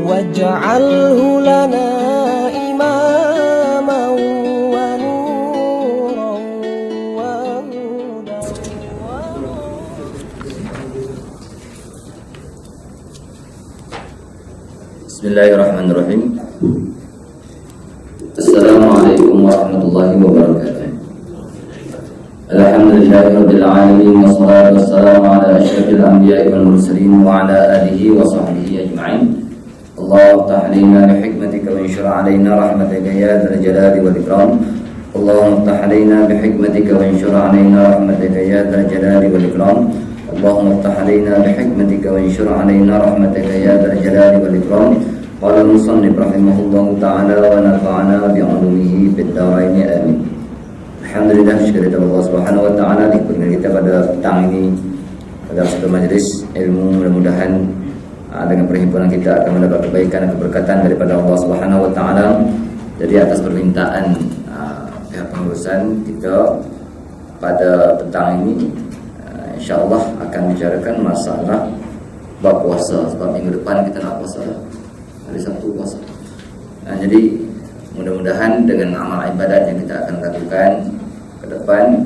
واجعله لنا إماما ونورا وهدى. Bismillahirrahmanirrahim. Assalamualaikum warahmatullahi wabarakatuh. Alhamdulillahirabbil alamin wassalatu wassalamu ala asyrafil anbiya'i wal mursalin wa ala alihi wa sahbihi ajma'in. Allahumma iftah alaina bi hikmatika wa anshur alaina rahmataka ya dzal jalali wal ikram. Allahumma iftah alaina bi hikmatika wa anshur alaina rahmataka ya dzal jalali wal ikram. Allahumma iftah alaina bi hikmatika wa anshur alaina rahmataka ya dzal jalali wal ikram. Qala al-musannif rahimahullahu ta'ala wa nafa'ana bi'ulumihi fid dharain amin. Alhamdulillah, syukur kepada Allah Subhanahu wa taala diberikan kita pada petang ini pada satu majlis ilmu. Mudah-mudahan dengan perhimpunan kita akan mendapat kebaikan dan keberkatan daripada Allah Subhanahu wa taala. Jadi atas permintaan pihak pengurusan kita pada petang ini insya-Allah akan bicarakan masalah bab puasa, sebab minggu depan kita nak puasa hari Sabtu puasa. Jadi mudah-mudahan dengan amal ibadat yang kita akan lakukan ke depan,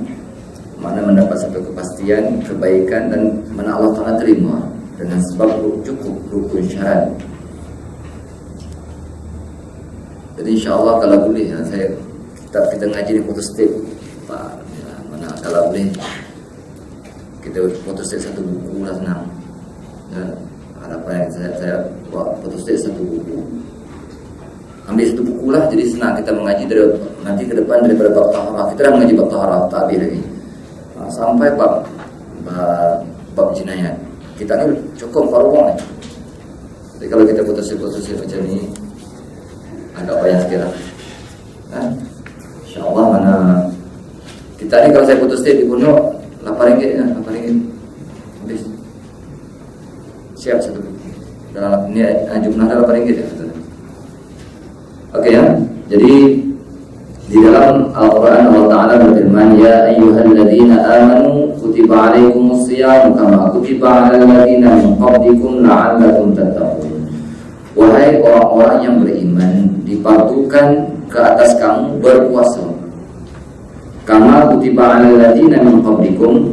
mana mendapat satu kepastian, kebaikan, dan mana Allah Ta'ala terima dengan sebab cukup rukun syarat. Jadi insya-Allah kalau boleh kita ngaji di photostat Pak, mana kalau boleh kita photostat satu buku lah, senang ya. Harapan saya buat photostat satu buku, ambil satu buku lah, jadi senang kita mengaji dari nanti ke depan. Daripada bab taharah, kita dah mengaji bab taharah tak habis lagi sampai bab jinayat. Kita ni cukup farwang ni. Jadi kalau kita putus macam ni agak payah sikit lah. InsyaAllah mana kita ni kalau saya putus di pondok RM8 ya, RM8 habis. Siap satu buku. Dalam ni jumlahnya RM8 ya. Okey ya. Jadi di dalam Al-Qur'an Allah Ta'ala berfirman, ya ayyuhalladzina amanu kutiba alaikumus shiyam kama kutiba alal ladzina min qablikum la'allakum tattaqun. Wahai orang-orang yang beriman, difardukan ke atas kamu berpuasa kama kutiba alal ladzina min qablikum,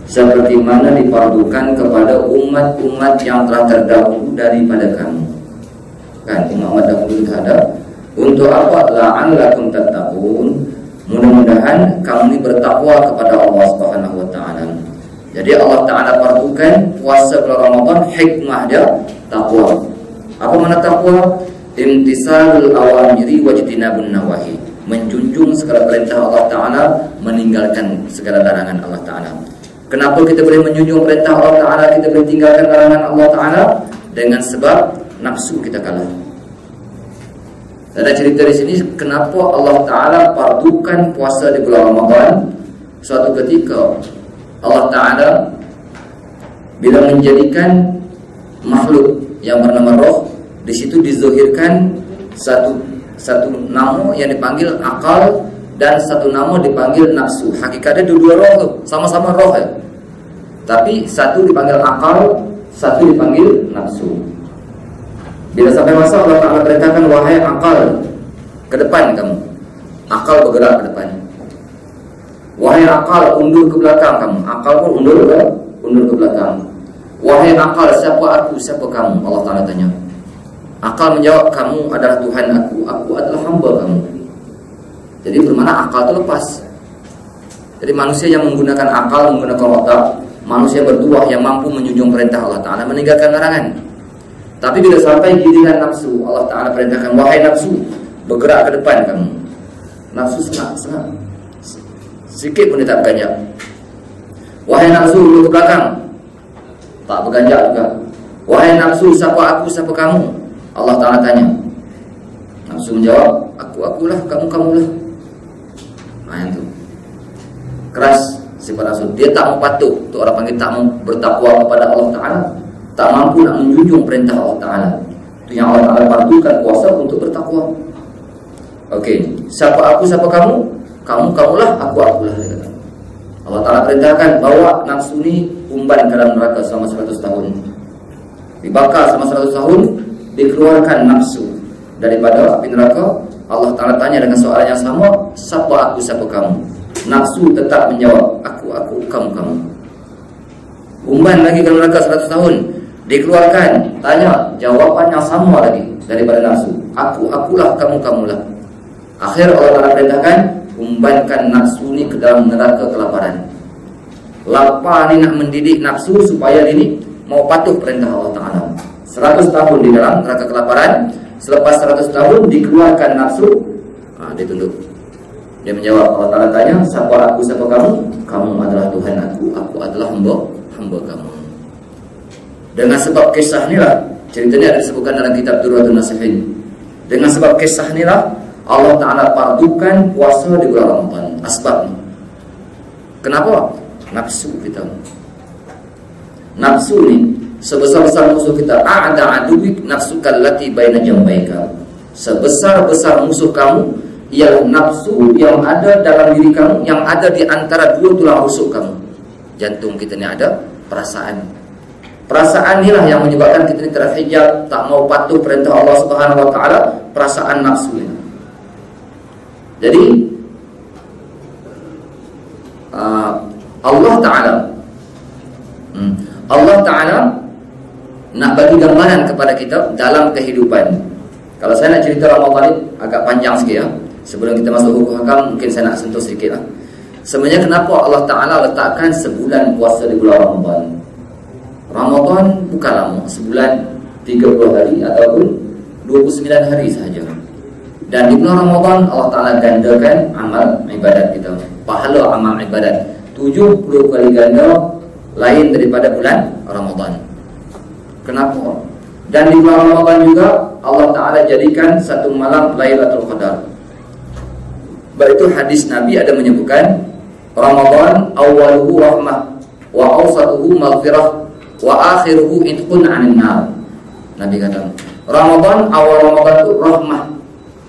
seperti mana difardukan kepada umat-umat yang telah terdahulu daripada kamu. Kan umat dahulu itu ada. Untuk apa? La'allakum tattaqun, mudah-mudahan kamu ini bertakwa kepada Allah Subhanahu wa taala. Jadi Allah Taala fardukan puasa bulan Ramadan, hikmah dia takwa. Apa makna takwa? Imtisalul awamiri wajtinabun nawahi, menjunjung segala perintah Allah Taala, meninggalkan segala larangan Allah Taala. Kenapa kita boleh menjunjung perintah Allah Taala, kita boleh tinggalkan larangan Allah Taala? Dengan sebab nafsu kita kalah. Ada cerita di sini kenapa Allah Ta'ala fardukan puasa di bulan Ramadan. Suatu ketika Allah Ta'ala bila menjadikan makhluk yang bernama roh, di situ dizuhirkan satu nama yang dipanggil akal dan satu nama dipanggil nafsu. Hakikatnya dua roh tu sama-sama roh ya. Tapi satu dipanggil akal, satu dipanggil nafsu. Bila sampai masa Allah Ta'ala perintahkan, wahai akal, ke depan kamu. Akal bergerak ke depan. Wahai akal, undur ke belakang kamu. Akal pun undur ke belakang. Wahai akal, siapa aku, siapa kamu? Allah Ta'ala tanya. Akal menjawab, kamu adalah Tuhan aku adalah hamba kamu. Jadi bermakna akal itu lepas. Jadi manusia yang menggunakan akal, menggunakan otak, manusia bertuah yang mampu menjunjung perintah Allah Ta'ala, meninggalkan larangan. Tapi bila sampai giliran nafsu, Allah Ta'ala perintahkan, wahai nafsu, bergerak ke depan kamu. Nafsu senang sikit pun dia tak berganjak. Wahai nafsu, duduk ke belakang, tak berganjak juga. Wahai nafsu, siapa aku, siapa kamu? Allah Ta'ala tanya. Nafsu menjawab, akulah, kamulah. Yang tu keras sifat nafsu. Dia tak mau patuh. Tu orang panggil tak mau bertakwa kepada Allah Ta'ala, tak mampu nak menjunjung perintah Allah Ta'ala. Itu yang Allah Ta'ala fardukan puasa untuk bertakwa. Okey, siapa aku, siapa kamu? Kamulah, akulah. Allah Ta'ala perintahkan bawa nafsu ni umban ke dalam neraka selama 100 tahun. Dibakar selama 100 tahun, dikeluarkan nafsu daripada api neraka, Allah Ta'ala tanya dengan soalan yang sama, siapa aku, siapa kamu? Nafsu tetap menjawab, aku, kamu. Umban lagi ke neraka 100 tahun, dikeluarkan, tanya, jawapan yang sama lagi daripada nafsu, akulah, kamulah. Akhir Allah Ta'ala perintahkan, umbankan nafsu ni ke dalam neraka kelaparan. Lapar ni nak mendidik nafsu supaya dia ni mau patuh perintah Allah Ta'ala. 100 tahun di dalam neraka kelaparan. Selepas 100 tahun dikeluarkan nafsu, dia tunduk. Dia menjawab, Allah Ta'ala tanya, siapa aku, siapa kamu? Kamu adalah Tuhan aku adalah hamba kamu. Dengan sebab kisah ni lah, cerita ni ada disebutkan dalam kitab Durratun Nasihin. Dengan sebab kisah ni lah Allah Ta'ala fardukan puasa di bulan Ramadan. Asbab ni, kenapa? Nafsu kita. Nafsu ni sebesar-besar musuh kita. A'da aduwik nafsukal lati baina jambaika. Sebesar-besar musuh kamu ialah nafsu yang ada dalam diri kamu, yang ada di antara dua tulang rusuk kamu. Jantung kita ni ada perasaan. Perasaan inilah yang menyebabkan kita ni terhijab, tak mau patuh perintah Allah Subhanahu Wa Taala. Perasaan nafsu ini. Jadi Allah Ta'ala nak bagi gambaran kepada kita dalam kehidupan. Kalau saya nak cerita Ramadan ini agak panjang sikit ya. Sebelum kita masuk hukum hakam, mungkin saya nak sentuh sedikit lah. Sebenarnya kenapa Allah Ta'ala letakkan sebulan puasa di bulan Ramadan? Ramadan bukan lama, sebulan 30 hari ataupun 29 hari sahaja. Dan di bulan Ramadan Allah Ta'ala gandakan amal ibadat kita, pahala amal ibadat 70 kali ganda lain daripada bulan Ramadan. Kenapa? Dan di bulan Ramadan juga Allah Ta'ala jadikan satu malam Lailatul Qadar. Itu hadis Nabi ada menyebutkan, Ramadan awaluhu rahmah wa awsatuhu maghfirah wa akhiruhu itqun 'anil nar. Nabi kata, Ramadan, awal Ramadan itu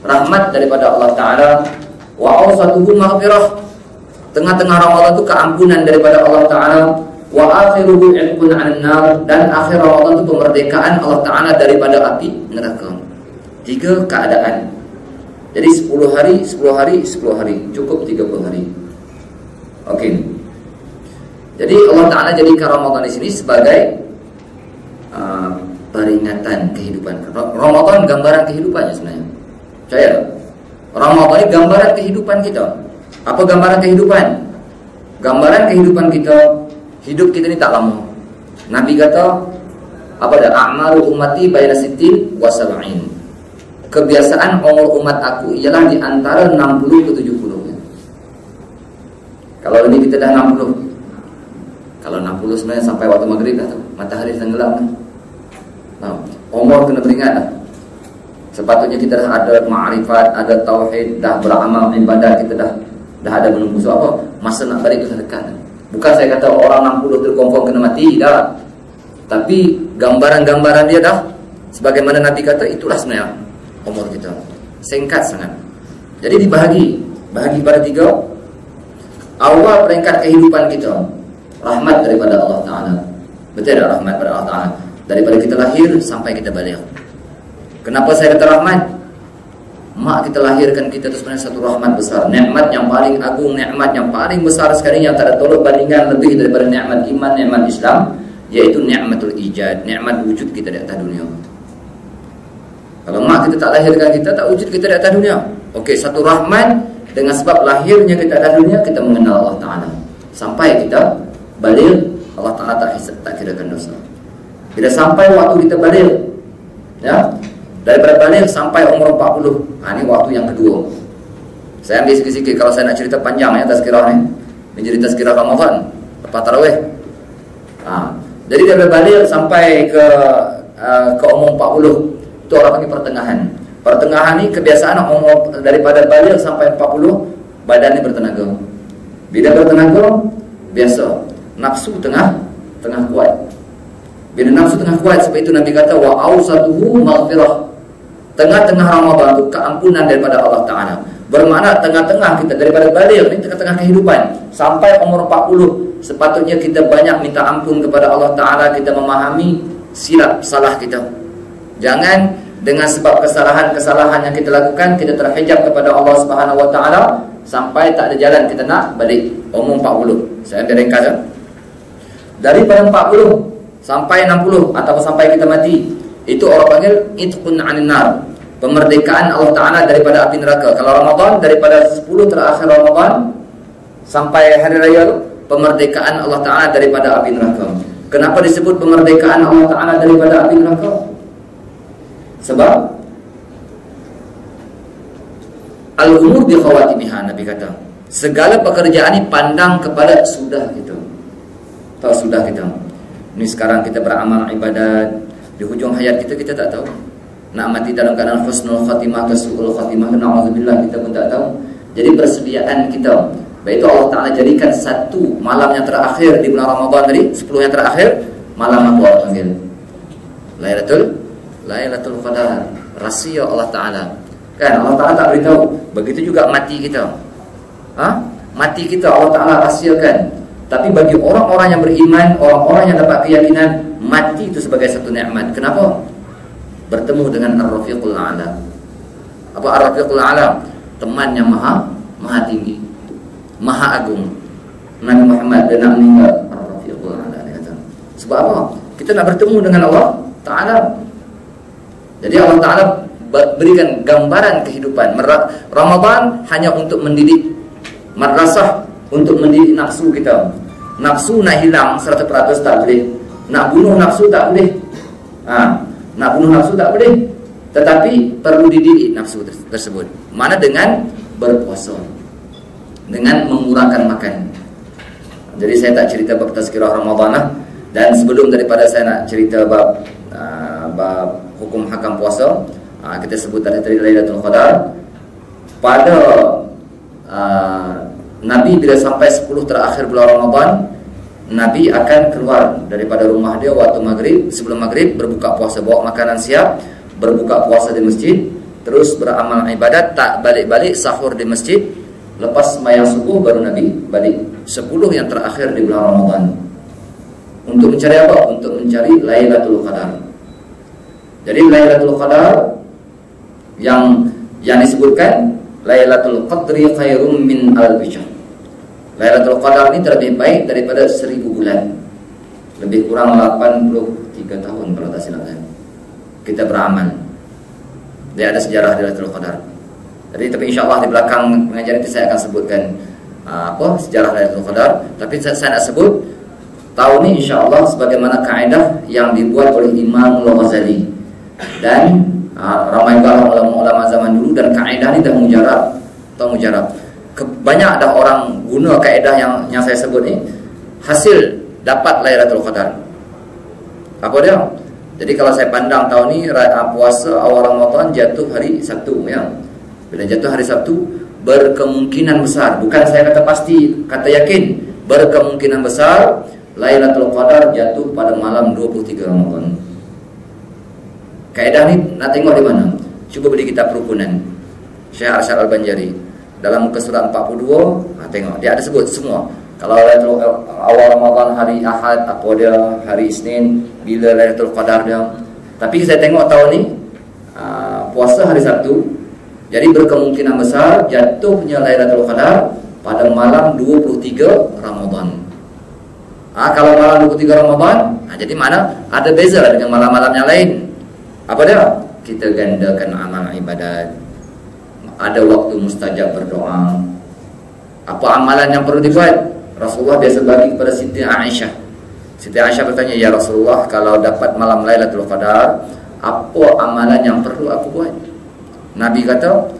rahmat daripada Allah Ta'ala, wa awsatuhu maghfirah, tengah-tengah Ramadan itu keampunan daripada Allah Ta'ala, wa akhiruhu itqun 'anil nar, dan akhir Ramadan itu kemerdekaan Allah Ta'ala daripada api neraka. 3 keadaan. Jadi 10 hari, cukup 30 hari. Okey. Jadi Allah Ta'ala jadikan Ramadan di sini sebagai peringatan kehidupan. Ramadan gambaran kehidupannya sebenarnya. Percaya tak? Ramadan ini gambaran kehidupan kita. Apa gambaran kehidupan? Gambaran kehidupan kita, hidup kita ni tak lama. Nabi kata, apa dah? A'malu ummati baina 60 wa 70. Kebiasaan umur umat aku ialah di antara 60 ke 70. Kalau ini kita dah 60. Kalau 60 sebenarnya sampai waktu maghrib dah tu, matahari tenggelam kan. Nah, umur kena beringat dah. Sepatutnya kita dah ada ma'rifat, ada tauhid, dah beramal ibadat, kita dah ada menunggu apa? Masa nak balik tu dah dekat. Bukan saya kata orang 60 terkonfirm kena mati dah. Tapi gambaran-gambaran dia dah sebagaimana Nabi kata, itulah sebenarnya umur kita. Singkat sangat. Jadi bahagi pada 3. Awal peringkat kehidupan kita, rahmat daripada Allah Ta'ala. Betul tak rahmat daripada Allah Ta'ala? Daripada kita lahir sampai kita balik. Kenapa saya kata rahmat? Mak kita lahirkan kita itu sebenarnya satu rahmat besar, nikmat yang paling agung, nikmat yang paling besar sekali, yang tak ada tolak bandingan lebih daripada nikmat iman, nikmat Islam, yaitu nikmatul ijad, nikmat wujud kita di atas dunia. Kalau mak kita tak lahirkan kita, tak wujud kita di atas dunia. Okey, satu rahmat, dengan sebab lahirnya kita di atas dunia, kita mengenal Allah Ta'ala. Sampai kita balik, Allah Ta'ala tak kirakan dosa. Bila sampai waktu kita balik, ya, daripada balik sampai umur 40, ini waktu yang kedua. Saya ambil sikit-sikit, kalau saya nak cerita panjang ya tazkirah ni. Ini jadi tazkirah Ramadan lepas tarawih. Jadi daripada balik sampai ke umur 40, itu orang panggil pertengahan. Pertengahan ni kebiasaan umur daripada balik sampai 40, badan ni bertenaga. Bila bertenaga, biasa nafsu tengah kuat. Bila nafsu tengah kuat, sebab itu Nabi kata wa awsatuhu maghfirah. Tengah-tengah Ramadan itu keampunan daripada Allah Ta'ala. Bermakna tengah-tengah kita, daripada balik ni tengah-tengah kehidupan sampai umur 40, sepatutnya kita banyak minta ampun kepada Allah Ta'ala. Kita memahami silap salah kita. Jangan dengan sebab kesalahan-kesalahan yang kita lakukan, kita terhijab kepada Allah Subhanahu Wa Taala sampai tak ada jalan kita nak balik. Umur 40. Saya ambil ringkas ya. Daripada 40 sampai 60 atau sampai kita mati, itu orang panggil itqun 'anil nar. Pemerdekaan Allah Taala daripada api neraka. Kalau Ramadan, daripada 10 terakhir Ramadan sampai hari raya tu, pemerdekaan Allah Taala daripada api neraka. Kenapa disebut pemerdekaan Allah Taala daripada api neraka? Sebab al-umur bi khawatimiha, Nabi kata, segala pekerjaan ini pandang kepada sudah kita. Tahu sudah kita. Ini sekarang kita beramal ibadat, di hujung hayat kita tak tahu. Nak mati dalam keadaan husnul khatimah ke su'ul khatimah, na'udzubillah, kita pun tak tahu. Jadi persediaan kita, baik itu Allah Ta'ala jadikan satu malam yang terakhir di bulan Ramadan tadi, 10 yang terakhir, malam apa Allah panggil? Lailatul Qadar. Rahsia Allah Ta'ala. Kan Allah Ta'ala tak beritahu. Begitu juga mati kita. Mati kita Allah Ta'ala rahsiakan. Tapi bagi orang-orang yang beriman, orang-orang yang dapat keyakinan, mati itu sebagai satu nikmat. Kenapa? Bertemu dengan Ar-Rafiqul A'la. Apa Ar-Rafiqul A'la? Teman yang maha tinggi, maha agung. Nabi Muhammad dia nak meninggal, Ar-Rafiqul A'la, dia kata. Sebab apa? Kita nak bertemu dengan Allah Ta'ala. Jadi Allah Ta'ala berikan gambaran kehidupan. Ramadan hanya untuk mendidik, madrasah untuk mendidik nafsu kita. Nafsu nak hilang 100% tak boleh. Nak bunuh nafsu tak boleh. Nak bunuh nafsu tak boleh. Tetapi perlu dididik nafsu tersebut. Mana dengan berpuasa, dengan mengurangkan makan. Jadi saya tak cerita bab tazkirah Ramadan lah. Dan sebelum daripada saya nak cerita bab hukum hakam puasa, kita sebut tadi Lailatul Qadar. Pada Nabi bila sampai 10 terakhir bulan Ramadan, Nabi akan keluar daripada rumah dia waktu maghrib, sebelum maghrib berbuka puasa, bawa makanan siap, berbuka puasa di masjid, terus beramal ibadat, tak balik-balik, sahur di masjid. Lepas sembahyang subuh baru Nabi balik. 10 yang terakhir di bulan Ramadan. Untuk mencari apa? Untuk mencari Lailatul Qadar. Jadi Lailatul Qadar yang disebutkan Lailatul Qadri khairum min alfi syahr. Lailatul Qadar ini terlebih baik daripada 1000 bulan. Lebih kurang 83 tahun kalau tak silap saya. Kita beramal. Dia ada sejarah Lailatul Qadar. Jadi tapi insya-Allah di belakang pengajian itu saya akan sebutkan sejarah Lailatul Qadar. Tapi saya nak sebut tahun ini insya-Allah sebagaimana kaedah yang dibuat oleh Imam Al-Ghazali dan ramai ulama zaman dulu, dan kaedah ini dah mujarab atau mujarab. Banyak ada orang guna kaedah yang saya sebut ni, hasil dapat Lailatul Qadar. Apa dia? Jadi kalau saya pandang tahun ni puasa awal Ramadan jatuh hari Sabtu ya. Bila jatuh hari Sabtu, berkemungkinan besar, bukan saya kata pasti, kata yakin, berkemungkinan besar Lailatul Qadar jatuh pada malam 23 Ramadan. Kaedah ni nak tengok di mana? Cuba beli kitab Rukunan Syekh Arsyad Al-Banjari. Dalam muka surat 42, tengok dia ada sebut semua. Kalau Lailatul awal Ramadan hari Ahad, apa dia, hari Isnin, bila Lailatul Qadar dia. Tapi saya tengok tahun ni puasa hari Sabtu. Jadi berkemungkinan besar jatuhnya Lailatul Qadar pada malam 23 Ramadan. Kalau malam 23 Ramadan, jadi mana ada beza dengan malam-malam yang lain. Apa dia? Kita gandakan amal ibadat. Ada waktu mustajab berdoa. Apa amalan yang perlu dibuat? Rasulullah biasa bagi kepada Siti Aisyah. Siti Aisyah bertanya, "Ya Rasulullah, kalau dapat malam Lailatul Qadar, apa amalan yang perlu aku buat?" Nabi kata,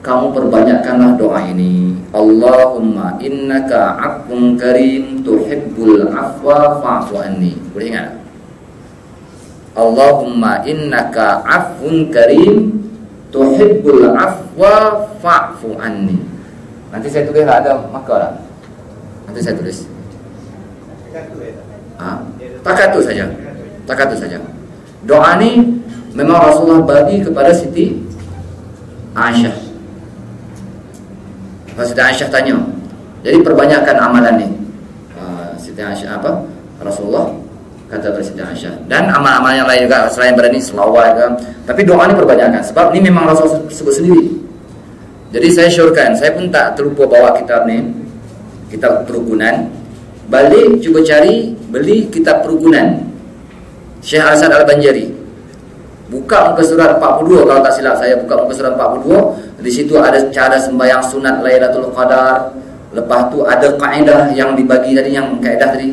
"Kamu perbanyakkanlah doa ini. Allahumma innaka 'afwun karim tuhibbul 'afwa fa'fu anni." Boleh ingat? Allahumma innaka 'afwun karim tuhibbul 'afwa fa'fu anni. Nanti saya tulis lah, ada marker lah. Nanti saya tulis. Takatu saja. Takatu saja. Doa ni memang Rasulullah bagi kepada Siti Aisyah. Siti Aisyah tanya. Jadi perbanyakkan amalan ni. Siti Aisyah Rasulullah kata Presiden Aisyah. Dan amal-amal yang lain juga selain daripada ini, selawat kan. Tapi doa ini perbanyakkan sebab ini memang Rasul sebut sendiri. Jadi saya syorkan, saya pun tak terlupa bawa kitab ni, kitab kerukunan. Balik cuba cari, beli kitab kerukunan Syekh Arsad Al-Banjari. Buka muka surat 42 kalau tak silap saya, buka muka surat 42. Di situ ada cara sembahyang sunat Lailatul Qadar. Lepas tu ada kaedah yang dibagi tadi, yang kaedah tadi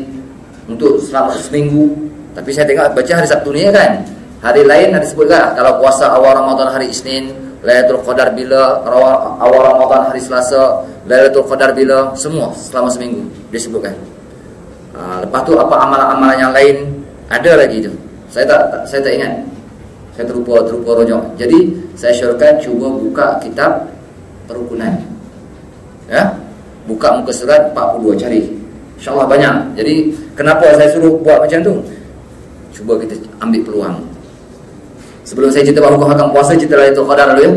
untuk selama seminggu. Tapi saya tengok baca hari Sabtu ni kan. Hari lain ada sebut kan, kalau puasa awal Ramadan hari Isnin, Lailatul Qadar bila, awal Ramadan hari Selasa, Lailatul Qadar bila, semua selama seminggu disebutkan. Lepas tu apa amalan-amalan yang lain ada lagi tu. Saya tak ingat. Saya terlupa rojok. Jadi saya syorkan cuba buka kitab perukunan. Ya. Buka muka surat 42 cari. InsyaAllah banyak. Jadi kenapa saya suruh buat macam tu? Cuba kita ambil peluang. Sebelum saya cerita bahawa hukum puasa, cerita Lailatul Qadar dulu ya.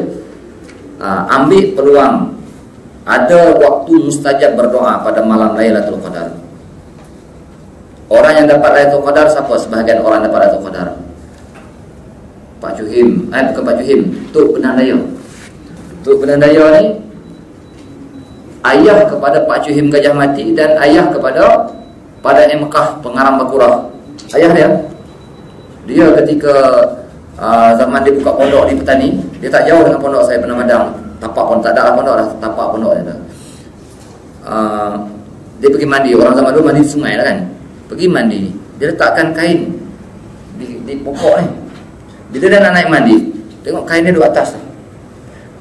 Ambil peluang. Ada waktu mustajab berdoa pada malam Lailatul Qadar. Orang yang dapat Lailatul Qadar siapa? Sebahagian orang dapat Lailatul Qadar. Pak Juhim, bukan Pak Juhim, Tok Penandaya. Tok Penandaya ni ayah kepada Pak Juhim Gajah Mati dan ayah kepada pada Mekah pengarang Baqarah. Ayah dia ketika zaman dia buka pondok di Petani, dia tak jauh dengan pondok saya Benar Madang. Tapak pun tak ada pondok dah, tapak pondok dia. Dia pergi mandi, orang zaman dulu mandi di sungai lah kan. Pergi mandi, dia letakkan kain di pokok ni. Bila dia nak naik mandi, tengok kain dia duduk atas.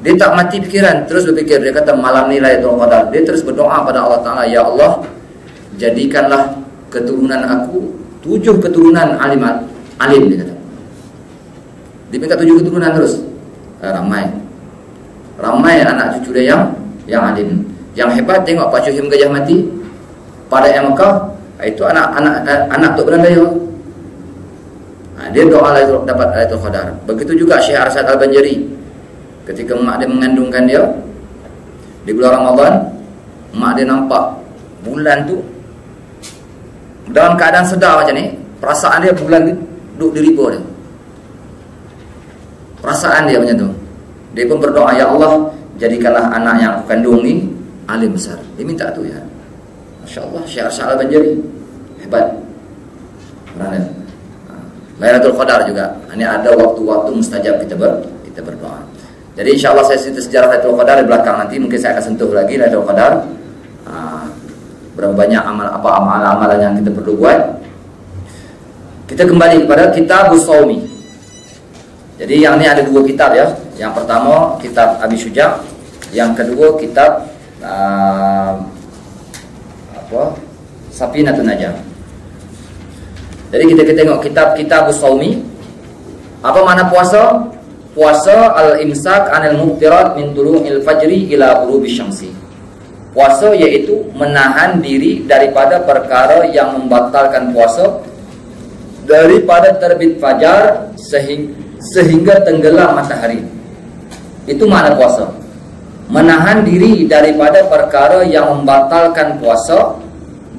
Dia tak mati fikiran, terus berfikir. Dia kata malam ni Lailatul Qadar. Dia terus berdoa pada Allah Ta'ala, ya Allah, jadikanlah keturunan aku 7 keturunan alim, dia kata. Dia minta 7 keturunan terus. Ramai anak cucu dia yang alim. Yang hebat tengok Pak Juhim Gajah Mati pada Mekah, itu anak Tok Penandaya. Dia doa dapat Lailatul Qadar. Begitu juga Syekh Arsad Al-Banjari. Ketika mak dia mengandungkan dia di bulan Ramadan, mak dia nampak bulan tu dalam keadaan sedar macam ni. Perasaan dia bulan tu duduk di riba dia. Perasaan dia macam tu. Dia pun berdoa, ya Allah, jadikanlah anak yang aku kandung ni alim besar. Dia minta tu ya. Masya Allah, Syekh Arsad Al-Banjari hebat. Mana? Lailatul Qadar juga. Ini ada waktu-waktu mustajab kita berdoa. Jadi insyaAllah saya cerita sejarah Lailatul Qadar di belakang. Nanti mungkin saya akan sentuh lagi Lailatul Qadar. Berapa banyak amalan yang kita perlu buat. Kita kembali kepada Kitabus Shaumi. Jadi yang ini ada 2 kitab ya. Yang pertama kitab Abi Syuja', yang kedua kitab Safinatun Najah. Jadi kita tengok Kitabus Shaumi. Apa makna puasa? Puasa al-imsak anil muftirat min tulu'il fajri ila ghurubi syamsi. Puasa iaitu menahan diri daripada perkara yang membatalkan puasa daripada terbit fajar sehingga tenggelam matahari. Itu makna puasa. Menahan diri daripada perkara yang membatalkan puasa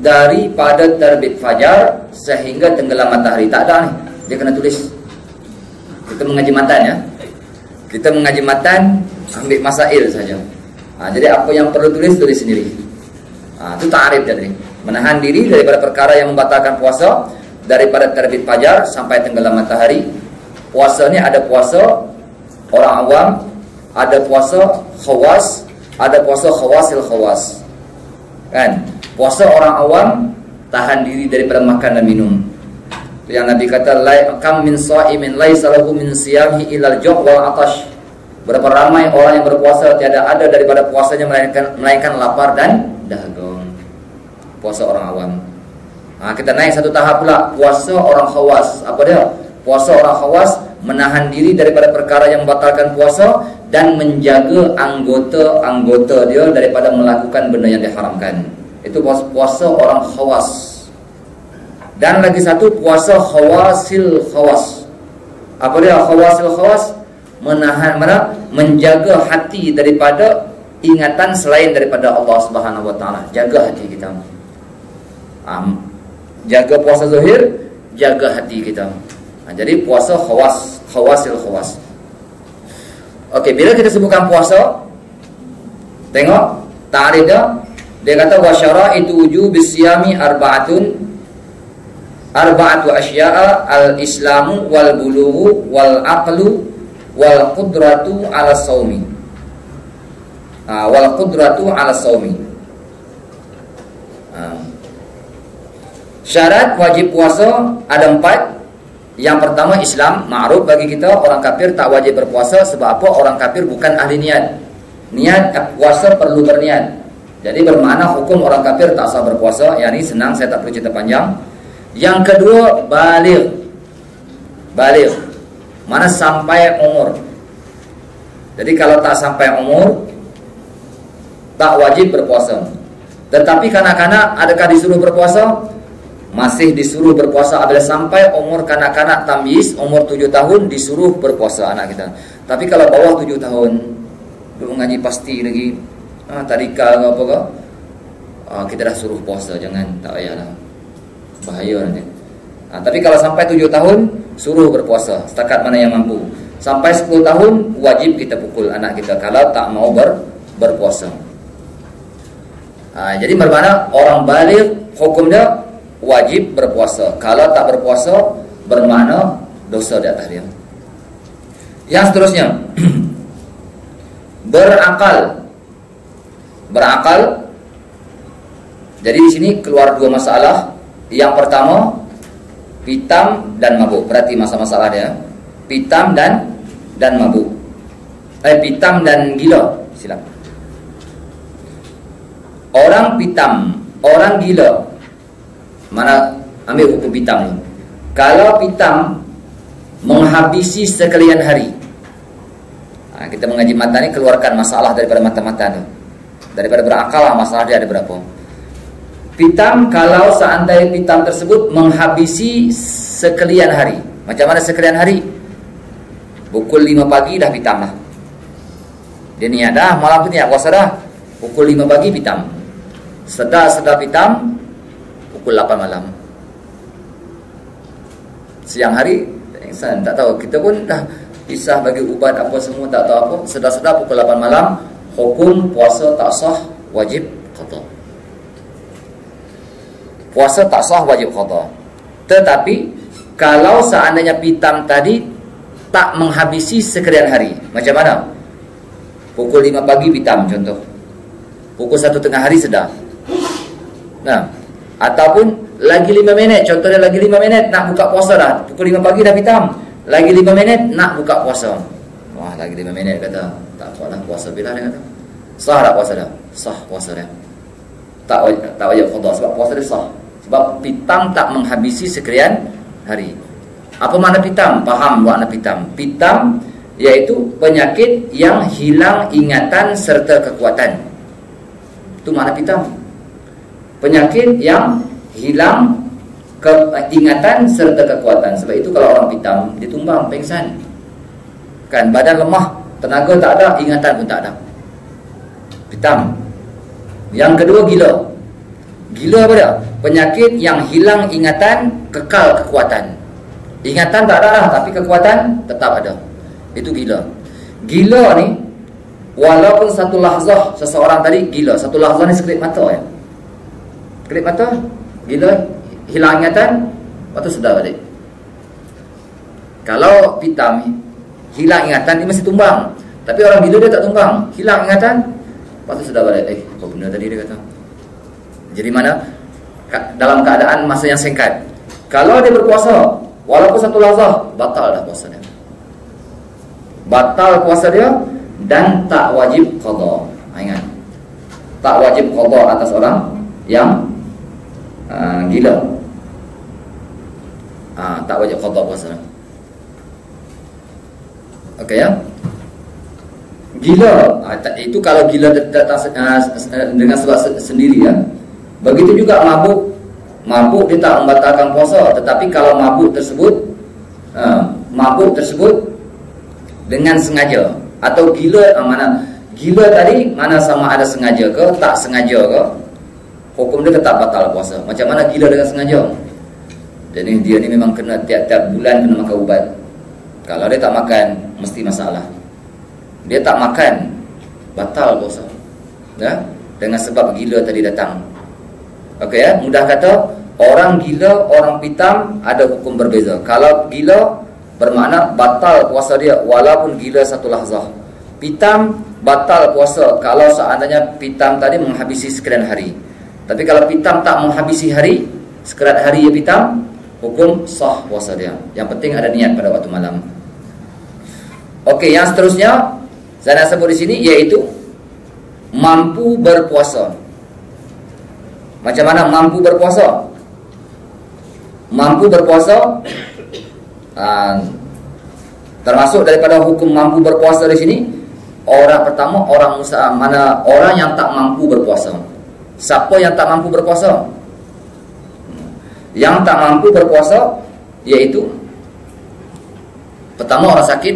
daripada terbit fajar sehingga tenggelam matahari. Tak ada ni, dia kena tulis. Kita mengaji matan ya. Kita mengaji matan, ambil masail saja. Jadi apa yang perlu tulis sendiri. Itu ta'arif dia tadi. Menahan diri daripada perkara yang membatalkan puasa daripada terbit fajar sampai tenggelam matahari. Puasa ni ada puasa orang awam, ada puasa khawas, ada puasa khawasil khawas. Kan? Puasa orang awam tahan diri daripada makan dan minum. Yang Nabi kata, kam min sha'imin laisa lahu min siyamihi illal ju' wal 'atash. Berapa ramai orang yang berpuasa tiada ada daripada puasanya melainkan lapar dan dahaga. Puasa orang awam. Kita naik satu tahap pula, puasa orang khawas. Apa dia? Puasa orang khawas menahan diri daripada perkara yang membatalkan puasa dan menjaga anggota-anggota dia daripada melakukan benda yang diharamkan. Itu puasa orang khawas. Dan lagi satu puasa khawasil khawas. Apa dia khawasil khawas? Menjaga hati daripada ingatan selain daripada Allah Subhanahu wa taala. Jaga hati kita. Jaga puasa zahir, jaga hati kita. Jadi puasa khawasil khawas. Okey, bila kita sebutkan puasa, tengok ta'rifnya, dia kata wa syara'itu wujubis siyami arba'atu asya'a al-islamu wal bulughu wal aqlu wal qudratu 'ala shaumi. Wal qudratu 'ala shaumi. Syarat wajib puasa ada 4. Yang pertama Islam, ma'ruf bagi kita, orang kafir tak wajib berpuasa. Sebab apa? Orang kafir bukan ahli niat. Niat puasa perlu berniat. Jadi bermakna hukum orang kafir tak sah berpuasa. Yang ni senang, saya tak perlu cerita panjang. Yang kedua, baligh. Baligh mana sampai umur. Jadi kalau tak sampai umur, tak wajib berpuasa. Tetapi kanak-kanak adakah disuruh berpuasa? Masih disuruh berpuasa apabila sampai umur kanak-kanak tamyiz, umur 7 tahun disuruh berpuasa anak kita. Tapi kalau bawah 7 tahun, belum mengaji pasti lagi, tadika ke apa ke, kita dah suruh puasa, jangan, tak payahlah, bahaya nanti. Tapi kalau sampai 7 tahun, suruh berpuasa setakat mana yang mampu. Sampai 10 tahun, wajib kita pukul anak kita kalau tak mau berpuasa. Jadi bermakna orang baligh hukumnya wajib berpuasa. Kalau tak berpuasa, bermakna dosa di atas dia. Yang seterusnya, berakal. Berakal. Jadi di sini keluar 2 masalah. Yang pertama, pitam dan mabuk. Berarti masalah dia, pitam dan mabuk. Pitam dan gila. Silap. Orang pitam, orang gila. Mana ambil hukum pitam ni. Kalau pitam menghabisi sekalian hari, kita mengaji matan ni, keluarkan masalah daripada mata-mata tu. Daripada berakal lah, masalah dia ada berapa. Pitam, kalau seandainya pitam tersebut menghabisi sekalian hari. Macam mana sekalian hari? Pukul 5 pagi dah pitam lah. Dia niat dah, malam tu niat puasa dah. Pukul 5 pagi pitam. Sedar pitam pukul 8 malam. Siang hari insan tak tahu, kita pun dah pisah bagi ubat apa semua, tak tahu apa. Sedar pukul 8 malam, hukum puasa tak sah, wajib qada. Puasa tak sah, wajib qada. Tetapi kalau seandainya pitam tadi tak menghabisi sekalian hari, macam mana? Pukul 5 pagi pitam contoh, pukul 1 tengah hari sedar. Ataupun lagi 5 minit, contohnya lagi 5 minit nak buka puasa dah. Pukul 5 pagi dah pitam, lagi 5 minit nak buka puasa. Wah, lagi 5 minit kata, tak apalah, puasa bila dia kata. Sah tak puasa dah? Sah puasa dia. Tak wajib qada sebab puasa dia sah. Sebab pitam tak menghabisi sekalian hari. Apa makna pitam? Faham makna pitam? Pitam iaitu penyakit yang hilang ingatan serta kekuatan. Itu makna pitam. Penyakit yang hilang ingatan serta kekuatan. Sebab itu kalau orang pitam, dia tumbang, pengsan. Kan, badan lemah, tenaga tak ada, ingatan pun tak ada. Pitam. Yang kedua, gila. Gila apa dia? Penyakit yang hilang ingatan, kekal kekuatan. Ingatan tak ada lah, tapi kekuatan tetap ada. Itu gila. Gila ni, walaupun satu lahzah seseorang tadi gila, satu lahzah ni sekelip mata ya. Kelip mata, gila, hilang ingatan, lepas tu sedar balik. Kalau pitam hilang ingatan, dia mesti tumbang. Tapi orang gila dia tak tumbang, hilang ingatan, lepas tu sedar balik. Apa benda tadi dia kata? Jadi mana? Dalam keadaan masa yang singkat. Kalau dia berpuasa, walaupun satu lahzah, batal dah puasa dia. Batal puasa dia dan tak wajib qada. Ingat, tak wajib qada atas orang yang gila. Tak wajib qada puasa. Okey ya. Gila, itu kalau gila dengan sebab sendiri ya. Begitu juga mabuk. Mabuk dia tak membatalkan puasa, tetapi kalau mabuk tersebut dengan sengaja atau gila, mana gila tadi mana sama ada sengaja ke tak sengaja ke, hukum dia tetap batal puasa. Macam mana gila dengan sengaja? Jadi dia ni memang kena tiap-tiap bulan kena makan ubat. Kalau dia tak makan, mesti masalah. Dia tak makan, batal puasa. Ya? Dengan sebab gila tadi datang. Okey ya, mudah kata, orang gila, orang pitam ada hukum berbeza. Kalau gila bermakna batal puasa dia walaupun gila satu lahzah. Pitam batal puasa kalau seandainya pitam tadi menghabisi sekian hari. Tapi kalau pitam tak menghabisi hari, sekerat hari ya pitam, hukum sah puasa dia. Yang penting ada niat pada waktu malam. Okey, yang seterusnya saya nak sebut di sini iaitu mampu berpuasa. Macam mana mampu berpuasa? Mampu berpuasa termasuk daripada hukum mampu berpuasa di sini. Orang pertama, orang yang tak mampu berpuasa. Siapa yang tak mampu berpuasa? Yang tak mampu berpuasa iaitu pertama orang sakit,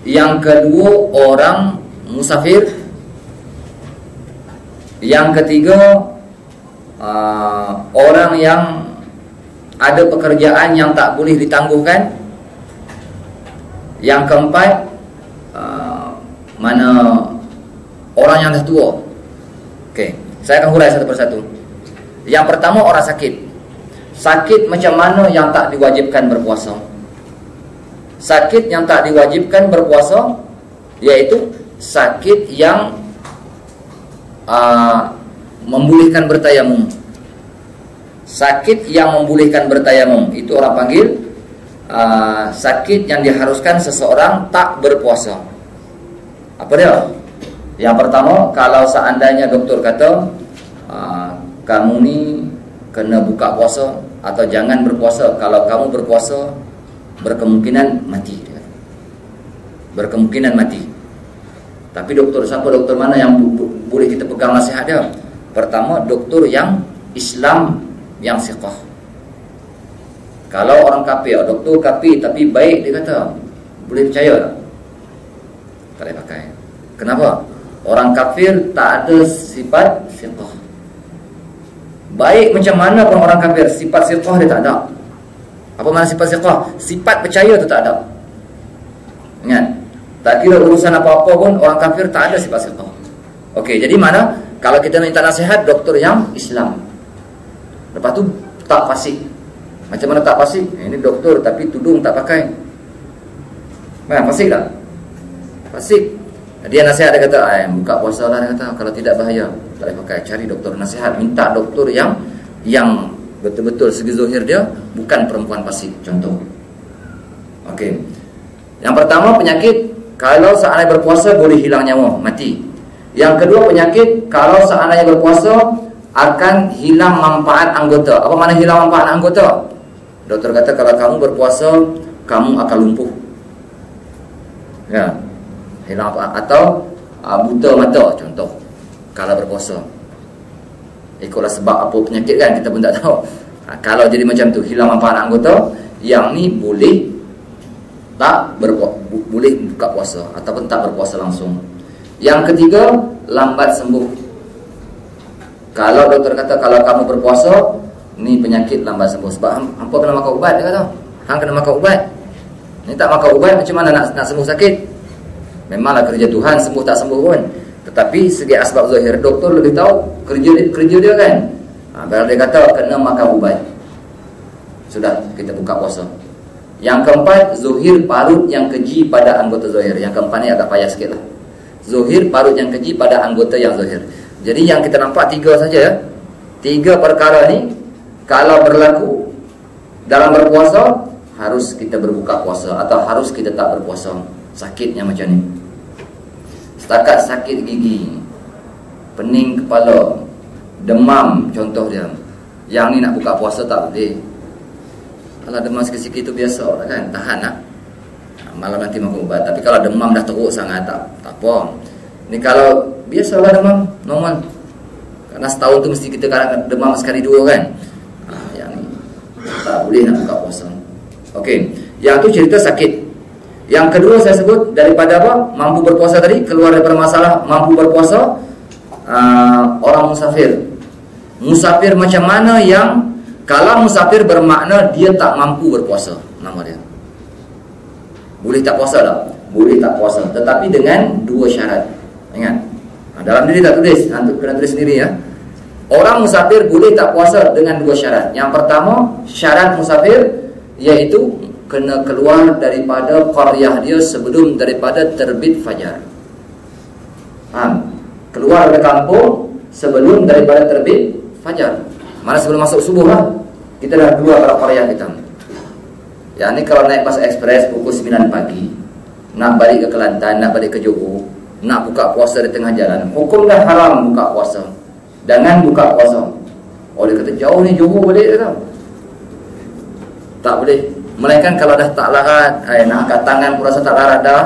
yang kedua orang musafir, yang ketiga orang yang ada pekerjaan yang tak boleh ditangguhkan, yang keempat mana orang yang dah tua. Okey, saya akan hurai satu persatu. Yang pertama orang sakit. Sakit macam mana yang tak diwajibkan berpuasa? Sakit yang tak diwajibkan berpuasa iaitu sakit yang membolehkan bertayamum. Sakit yang membolehkan bertayamum itu orang panggil sakit yang diharuskan seseorang tak berpuasa. Apa dia? Yang pertama, kalau seandainya doktor kata kamu ni kena buka puasa atau jangan berpuasa. Kalau kamu berpuasa, berkemungkinan mati. Berkemungkinan mati. Tapi doktor siapa? Doktor mana yang boleh kita pegang nasihat dia? Pertama, doktor yang Islam, yang siqah. Kalau orang kafir, doktor kafir tapi baik, dia kata boleh percaya tak? Tak boleh pakai. Kenapa? Orang kafir tak ada sifat siqah. Baik macam mana pun orang kafir, sifat siqah dia tak ada. Apa makna sifat siqah? Sifat percaya tu tak ada. Ingat, tak kira urusan apa-apa pun orang kafir tak ada sifat siqah. Okey, jadi mana? Kalau kita minta nasihat, doktor yang Islam. Lepas tu tak fasik. Macam mana tak fasik? Ini doktor tapi tudung tak pakai. Fasik tak? Fasik. Dia nasihat, dia kata buka puasa lah, dia kata kalau tidak bahaya, tak boleh pakai. Cari doktor nasihat, minta doktor yang betul-betul segi zahir dia bukan perempuan fasik. Contoh. Okey. Yang pertama penyakit, kalau seandainya berpuasa boleh hilang nyawa, mati. Yang kedua penyakit, kalau seandainya berpuasa akan hilang manfaat anggota. Apa makna hilang manfaat anggota? Doktor kata kalau kamu berpuasa kamu akan lumpuh. Ya. Hilang apa? Atau buta mata contoh kalau berpuasa. Ikutlah sebab apa penyakit kan, kita pun tak tahu. Kalau jadi macam tu, hilang manfaat anggota, yang ni boleh boleh buka puasa ataupun tak berpuasa langsung. Yang ketiga, lambat sembuh. Kalau doktor kata kalau kamu berpuasa ni penyakit lambat sembuh, sebab hampa kena makan ubat, dia kata hang kena makan ubat. Ni tak makan ubat macam mana nak sembuh sakit? Memanglah kerja Tuhan, sembuh tak sembuh pun. Tetapi segi asbab zahir, doktor lebih tahu kerja dia kan. Kalau dia kata kena makan ubat, sudah kita buka puasa. Yang keempat, zuhir parut yang keji pada anggota zahir. Yang keempat ni agak payah sikit lah. Zuhir parut yang keji pada anggota yang zahir. Jadi yang kita nampak tiga saja ya. Tiga perkara ni kalau berlaku dalam berpuasa, harus kita berbuka puasa atau harus kita tak berpuasa. Sakitnya macam ni. Setakat sakit gigi, pening kepala, demam contoh dia. Yang ni nak buka puasa tak boleh. Kalau demam sikit-sikit tu biasa lah kan, tahan lah. Malam nanti makan ubat. Tapi kalau demam dah teruk sangat, tak apa. Ni kalau biasalah demam, normal. Karena setahun tu mesti kita kadang demam sekali dua kan. Yang ni tak boleh nak buka puasa. Okey, yang tu cerita sakit. Yang kedua saya sebut daripada apa? Mampu berpuasa tadi, keluar daripada masalah mampu berpuasa, orang musafir. Musafir macam mana yang Kalau musafir bermakna dia tak mampu berpuasa, nama dia. Boleh tak puasa tak? Boleh tak puasa, tetapi dengan dua syarat. Ingat, dalam diri tak tulis, antum kena tulis sendiri ya. Orang musafir boleh tak puasa dengan dua syarat. Yang pertama, syarat musafir iaitu kena keluar daripada qaryah dia sebelum daripada terbit fajar. Faham? Keluar dari kampung sebelum daripada terbit fajar. Mana sebelum masuk subuh lah. Kita dah keluar dari qaryah kita. Ya, ni kalau naik bas ekspres pukul 9 pagi, nak balik ke Kelantan, nak balik ke Johor, nak buka puasa di tengah jalan, hukumnya haram buka puasa. Jangan buka puasa. Oh, dia kata jauh ni Johor balik tak? Tak boleh. Melainkan kalau dah tak larat, nak angkat tangan pun rasa tak larat dah,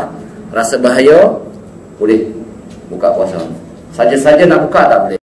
rasa bahaya, boleh buka puasa. Saja-saja nak buka tak boleh.